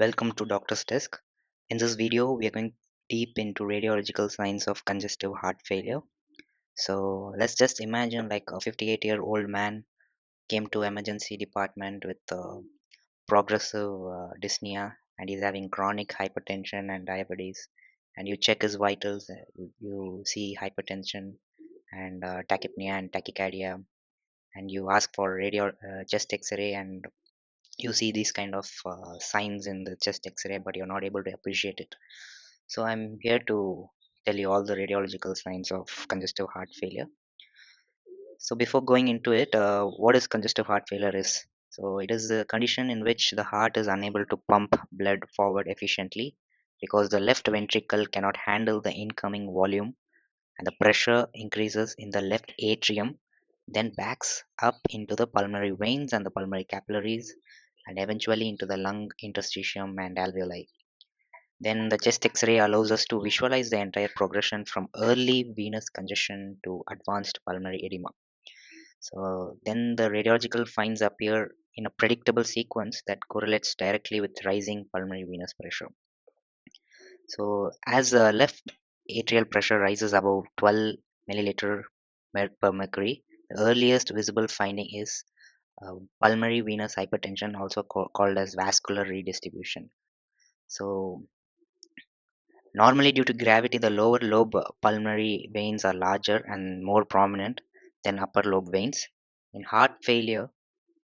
Welcome to Doctor's Desk. In this video, we are going deep into radiological signs of congestive heart failure. So let's just imagine like a 58-year-old man came to emergency department with progressive dyspnea, and he's having chronic hypertension and diabetes. And you check his vitals, you see hypertension and tachypnea and tachycardia, and you ask for radio chest X-ray, and you see these kind of signs in the chest X-ray, but you're not able to appreciate it. So I'm here to tell you all the radiological signs of congestive heart failure. So before going into it, what is congestive heart failure is? So it is a condition in which the heart is unable to pump blood forward efficiently because the left ventricle cannot handle the incoming volume, and the pressure increases in the left atrium, then backs up into the pulmonary veins and the pulmonary capillaries, and eventually into the lung interstitium and alveoli. Then the chest X-ray allows us to visualize the entire progression from early venous congestion to advanced pulmonary edema. So then the radiological finds appear in a predictable sequence that correlates directly with rising pulmonary venous pressure. So as the left atrial pressure rises above 12 milliliter per mercury, the earliest visible finding is pulmonary venous hypertension, also called as vascular redistribution. So normally, due to gravity, the lower lobe pulmonary veins are larger and more prominent than upper lobe veins. In heart failure,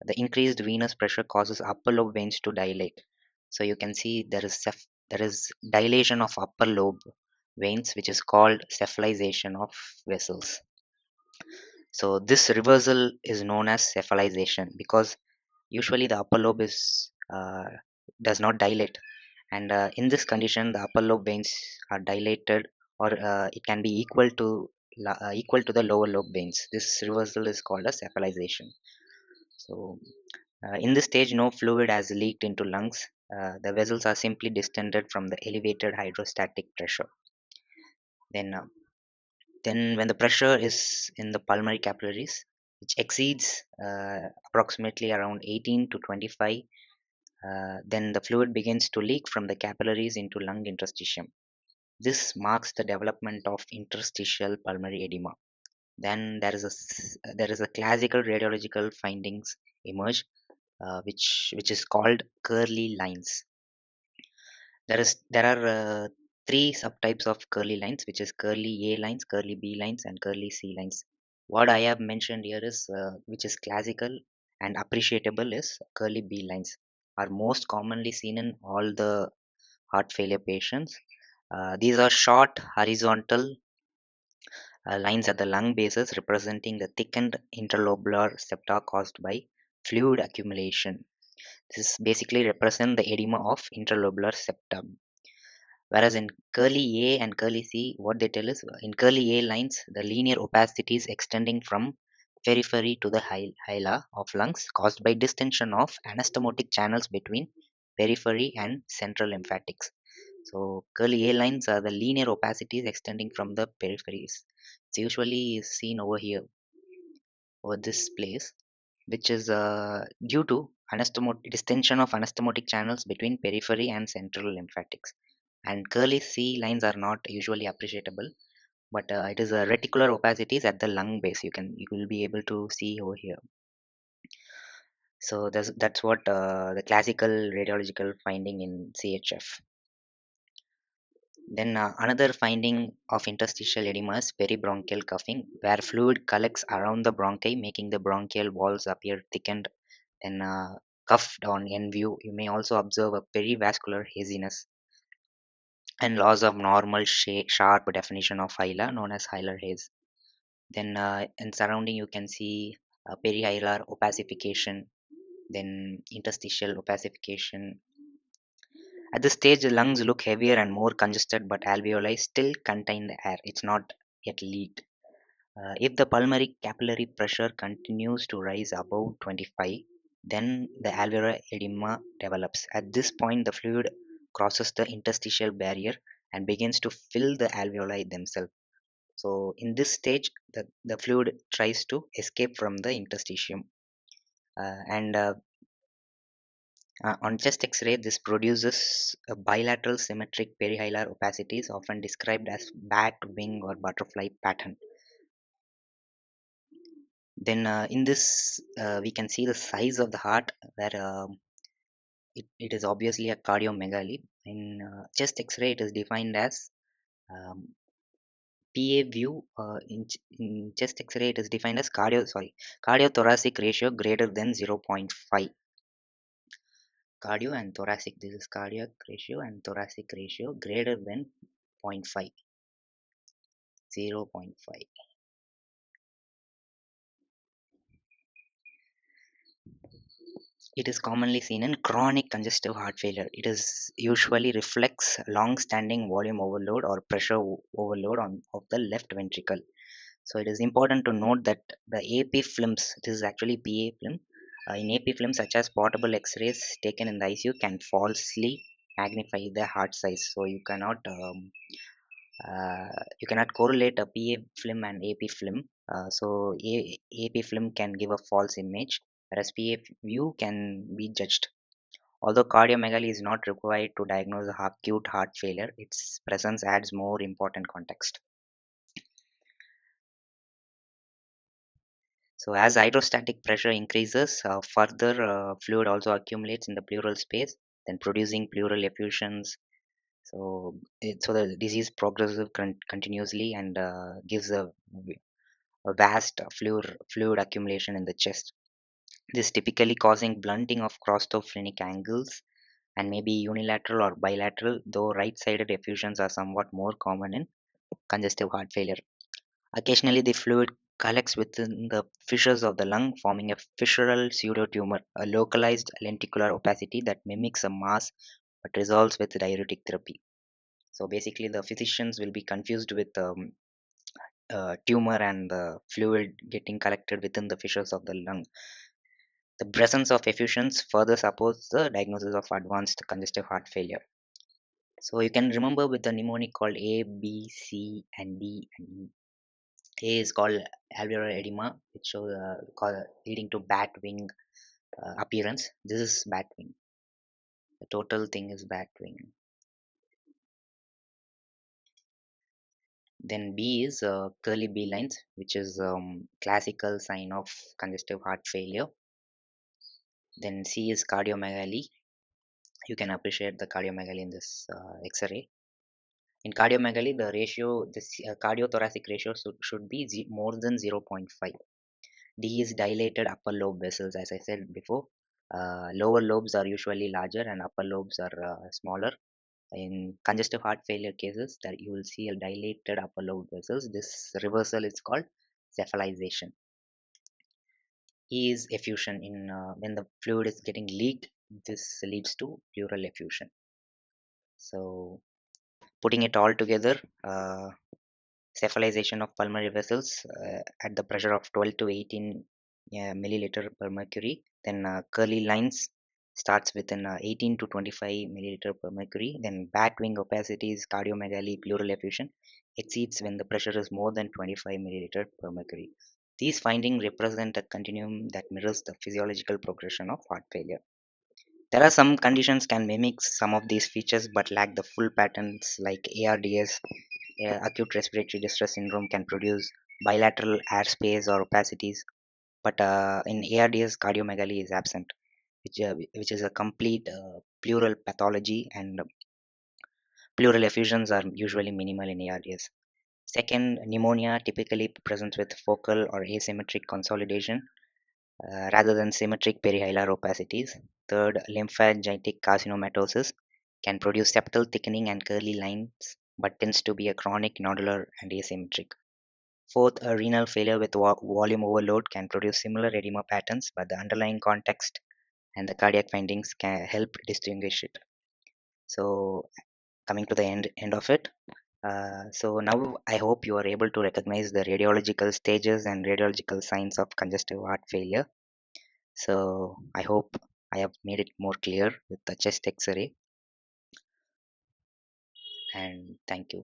the increased venous pressure causes upper lobe veins to dilate. So you can see there is dilation of upper lobe veins, which is called cephalization of vessels. So this reversal is known as cephalization because usually the upper lobe is does not dilate, and in this condition the upper lobe veins are dilated, or it can be equal to the lower lobe veins. This reversal is called as cephalization. So in this stage no fluid has leaked into lungs. The vessels are simply distended from the elevated hydrostatic pressure. Then uh, then when the pressure is in the pulmonary capillaries, which exceeds approximately around 18 to 25, then the fluid begins to leak from the capillaries into lung interstitium. This marks the development of interstitial pulmonary edema. Then there is a classical radiological findings emerge, which is called Kerley lines. There are three subtypes of Kerley lines, which is Kerley A lines, Kerley B lines, and Kerley C lines. What I have mentioned here is which is classical and appreciable is Kerley B lines are most commonly seen in all the heart failure patients. These are short horizontal lines at the lung bases representing the thickened interlobular septa caused by fluid accumulation. This basically represent the edema of interlobular septum. Whereas in Kerley A and Kerley C, what they tell is in Kerley A lines, the linear opacities extending from periphery to the hilar of lungs caused by distension of anastomotic channels between periphery and central lymphatics. So Kerley A lines are the linear opacities extending from the peripheries. It's usually seen over here, over this place, which is due to distension of anastomotic channels between periphery and central lymphatics. And Kerley C lines are not usually appreciable, but it is a reticular opacities at the lung base. You will be able to see over here. So that's what the classical radiological finding in CHF. Then another finding of interstitial edema is peribronchial cuffing, where fluid collects around the bronchi, making the bronchial walls appear thickened and cuffed on end view. You may also observe a perivascular haziness and loss of normal sharp definition of hilar, known as hilar haze. Then in surrounding you can see perihilar opacification, then interstitial opacification. At this stage, the lungs look heavier and more congested, but alveoli still contain the air. It's not yet leaked. If the pulmonary capillary pressure continues to rise above 25, then the alveolar edema develops. At this point, the fluid crosses the interstitial barrier and begins to fill the alveoli themselves. So, in this stage, the fluid tries to escape from the interstitium, and On chest X-ray, this produces a bilateral symmetric perihilar opacities, often described as bat, wing, or butterfly pattern. Then in this, we can see the size of the heart, where it is obviously a cardiomegaly. In chest X-ray, it is defined as PA view. In chest X-ray, it is defined as cardiothoracic ratio greater than 0.5. Cardio and thoracic. This is cardiac ratio and thoracic ratio greater than 0.5. 0.5. It is commonly seen in chronic congestive heart failure. It is usually reflects long-standing volume overload or pressure overload of the left ventricle. So it is important to note that the AP films, this is actually PA film, in AP films such as portable X-rays taken in the ICU can falsely magnify the heart size. So you cannot correlate a PA film and AP film. AP film can give a false image, whereas PA view can be judged. Although cardiomegaly is not required to diagnose acute heart failure, its presence adds more important context. So as hydrostatic pressure increases, further fluid also accumulates in the pleural space, then producing pleural effusions. So the disease progresses continuously and gives a vast fluid accumulation in the chest. This typically causing blunting of prostophrenic angles and maybe unilateral or bilateral, though right-sided effusions are somewhat more common in congestive heart failure. Occasionally, the fluid collects within the fissures of the lung, forming a fissural pseudotumor, a localized lenticular opacity that mimics a mass but resolves with diuretic therapy. So basically, the physicians will be confused with tumor and the fluid getting collected within the fissures of the lung. The presence of effusions further supports the diagnosis of advanced congestive heart failure. So you can remember with the mnemonic called A, B, C, and D and E. A is called alveolar edema, which shows leading to bat wing appearance. This is bat wing. The total thing is bat wing. Then B is curly B lines, which is classical sign of congestive heart failure. Then C is cardiomegaly. You can appreciate the cardiomegaly in this X-ray. In cardiomegaly, the ratio, this cardiothoracic ratio should be more than 0.5. D is dilated upper lobe vessels, as I said before. Lower lobes are usually larger and upper lobes are smaller. In congestive heart failure cases, that you will see a dilated upper lobe vessels. This reversal is called cephalization. E is effusion. In when the fluid is getting leaked, this leads to pleural effusion. So putting it all together, cephalization of pulmonary vessels at the pressure of 12 to 18 milliliter per mercury. Then curly lines starts within 18 to 25 milliliter per mercury. Then bat wing opacities, cardiomegaly, pleural effusion exceeds when the pressure is more than 25 milliliter per mercury. These findings represent a continuum that mirrors the physiological progression of heart failure. There are some conditions can mimic some of these features but lack the full patterns like ARDS. Acute respiratory distress syndrome can produce bilateral airspace or opacities, but in ARDS, cardiomegaly is absent, which is a complete pleural pathology, and pleural effusions are usually minimal in ARDS. Second, pneumonia typically presents with focal or asymmetric consolidation rather than symmetric perihilar opacities. Third, lymphangitic carcinomatosis can produce septal thickening and curly lines, but tends to be a chronic nodular and asymmetric. Fourth, a renal failure with volume overload can produce similar edema patterns, but the underlying context and the cardiac findings can help distinguish it. So, coming to the end of it, so now I hope you are able to recognize the radiological stages and radiological signs of congestive heart failure. So, I hope I have made it more clear with the chest X-ray, and thank you.